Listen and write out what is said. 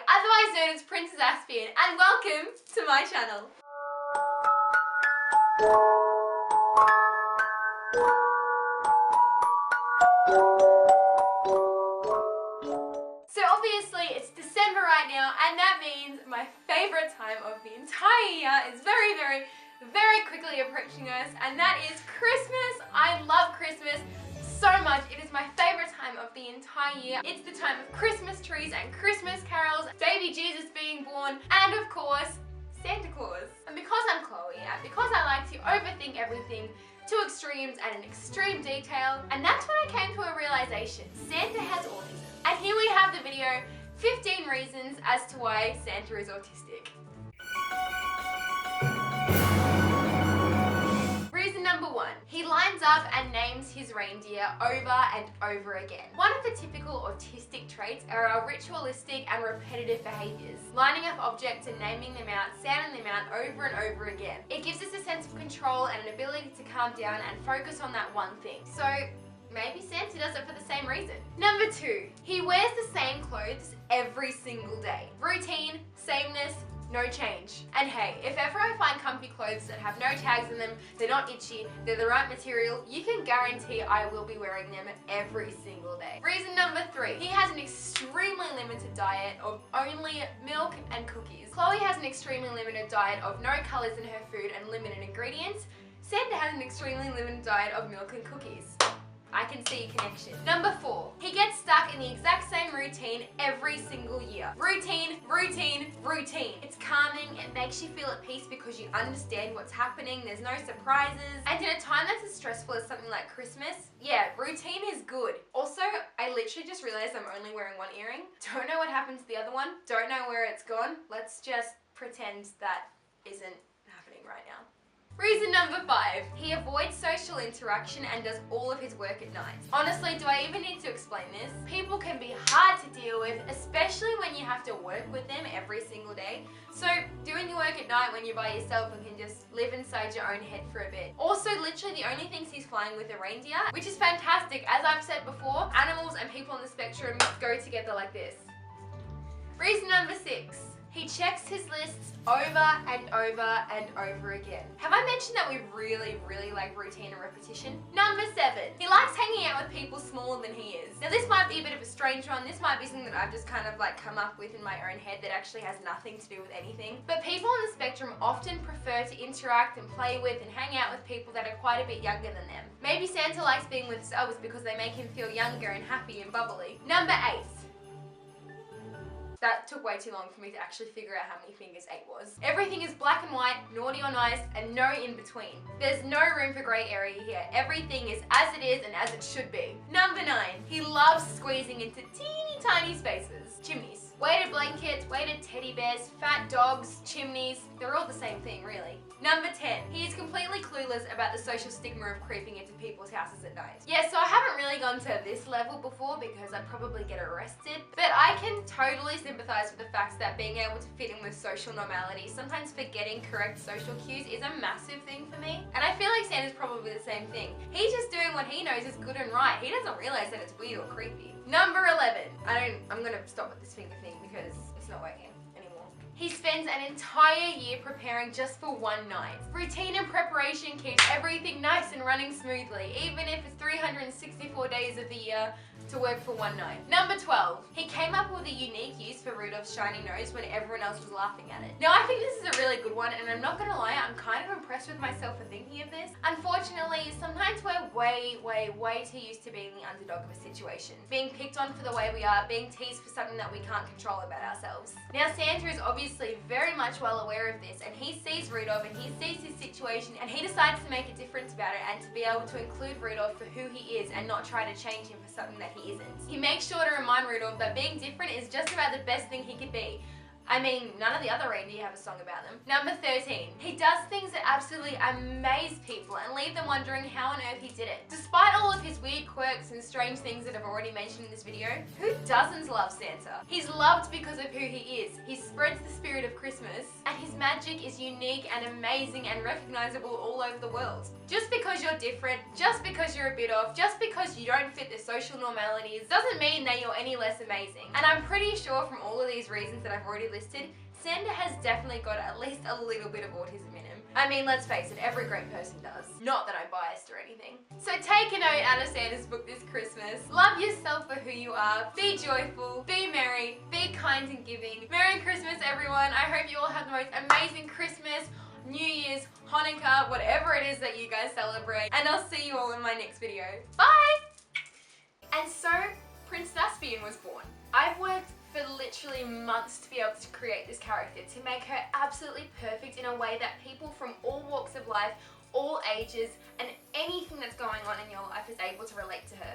otherwise known as Princess Aspian, and welcome to my channel. So obviously it's December right now, and that means my favourite time of the entire year is very quickly approaching us, and that is Christmas. I love Christmas so much. It is my favourite time of the entire year. It's the time of Christmas trees and Christmas carols, baby Jesus being born, and of course, Santa Claus. And because I'm Chloe, and because I like to overthink everything to extremes and in extreme detail, and that's when I came to a realization. Santa has autism. And here we have the video, 15 reasons as to why Santa is autistic. Reason number 1, he lines up and names his reindeer over and over again. One of the typical autistic traits are our ritualistic and repetitive behaviours. Lining up objects and naming them out, sounding them out over and over again. It gives us a sense of control and an ability to calm down and focus on that one thing. So maybe Santa does it for the same reason. Number 2, he wears the same clothes every single day. Routine, sameness, no change. And hey, if ever I find comfy clothes that have no tags in them, they're not itchy, they're the right material, you can guarantee I will be wearing them every single day. Reason number 3, he has an extremely limited diet of only milk and cookies. Chloe has an extremely limited diet of no colours in her food and limited ingredients. Santa has an extremely limited diet of milk and cookies. I can see a connection. Number 4, he gets stuck in the exact same routine every single year. Routine. It's calming, it makes you feel at peace because you understand what's happening, there's no surprises. And in a time that's as stressful as something like Christmas, yeah, routine is good. Also, I literally just realized I'm only wearing one earring. Don't know what happened to the other one, don't know where it's gone. Let's just pretend that isn't happening right now. Reason number 5, he avoids social interaction and does all of his work at night. Honestly, do I even need to explain this? People can be hard to deal with, especially when you have to work with them every single day. So doing your work at night when you're by yourself and can just live inside your own head for a bit. Also, literally the only things he's flying with are reindeer, which is fantastic. As I've said before, animals and people on the spectrum go together like this. Reason number 6, he checks his lists over and over again. Have I mentioned that we really like routine and repetition? Number 7, he likes hanging out with people smaller than he is. Now this might be a bit of a strange one, this might be something that I've just kind of like come up with in my own head that actually has nothing to do with anything. But people on the spectrum often prefer to interact and play with and hang out with people that are quite a bit younger than them. Maybe Santa likes being with elves because they make him feel younger and happy and bubbly. Number 8. That took way too long for me to actually figure out how many fingers 8 was. Everything is black and white, naughty or nice, and no in between. There's no room for grey area here. Everything is as it is and as it should be. Number 9, he loves squeezing into teeny tiny spaces. Chimneys. Weighted blankets, weighted teddy bears, fat dogs, chimneys, they're all the same thing really. Number 10, he is completely clueless about the social stigma of creeping into people's houses at night. Yeah, so I haven't really gone to this level before because I'd probably get arrested, but I can totally sympathise with the fact that being able to fit in with social normality, sometimes forgetting correct social cues is a massive thing for me. And I feel like Santa's probably the same thing. He's just doing what he knows is good and right. He doesn't realise that it's weird or creepy. Number 11, I'm gonna stop with this finger thing because it's not working. He spends an entire year preparing just for one night. Routine and preparation keeps everything nice and running smoothly, even if it's 364 days of the year to work for one night. Number 12, he came up with a unique use for Rudolph's shiny nose when everyone else was laughing at it. Now I think this is a really good one, and I'm not gonna lie, I'm kind of impressed with myself for thinking of this. Unfortunately, sometimes we're way too used to being the underdog of a situation. Being picked on for the way we are, being teased for something that we can't control about ourselves. Now Santa is obviously very much well aware of this, and he sees Rudolph and he sees his situation, and he decides to make a difference about it and to be able to include Rudolph for who he is and not try to change him for something that he isn't. He makes sure to remind Rudolph that being different is just about the best thing he could be. I mean, none of the other reindeer have a song about them. Number 13. He does things that absolutely amaze people and leave them wondering how on earth he did it. Despite all of his weird quirks and strange things that I've already mentioned in this video, who doesn't love Santa? He's loved because of who he is. He spreads the spirit of Christmas, and his magic is unique and amazing and recognizable all over the world. Just because you're different, just because you're a bit off, just because you don't fit the social normalities, doesn't mean that you're any less amazing. And I'm pretty sure from all of these reasons that I've already listed, Santa has definitely got at least a little bit of autism in him. I mean, let's face it, every great person does. Not that I'm biased or anything. So take a note out of Santa's book this Christmas. Love yourself for who you are. Be joyful, be merry, be kind and giving. Merry Christmas, everyone. I hope you all have the most amazing Christmas, New Year's, Hanukkah, whatever it is that you guys celebrate. And I'll see you all in my next video. Bye! And so, Prince Caspian was born. I've worked for literally months to be able to create this character, to make her absolutely perfect in a way that people from all walks of life, all ages, and anything that's going on in your life is able to relate to her.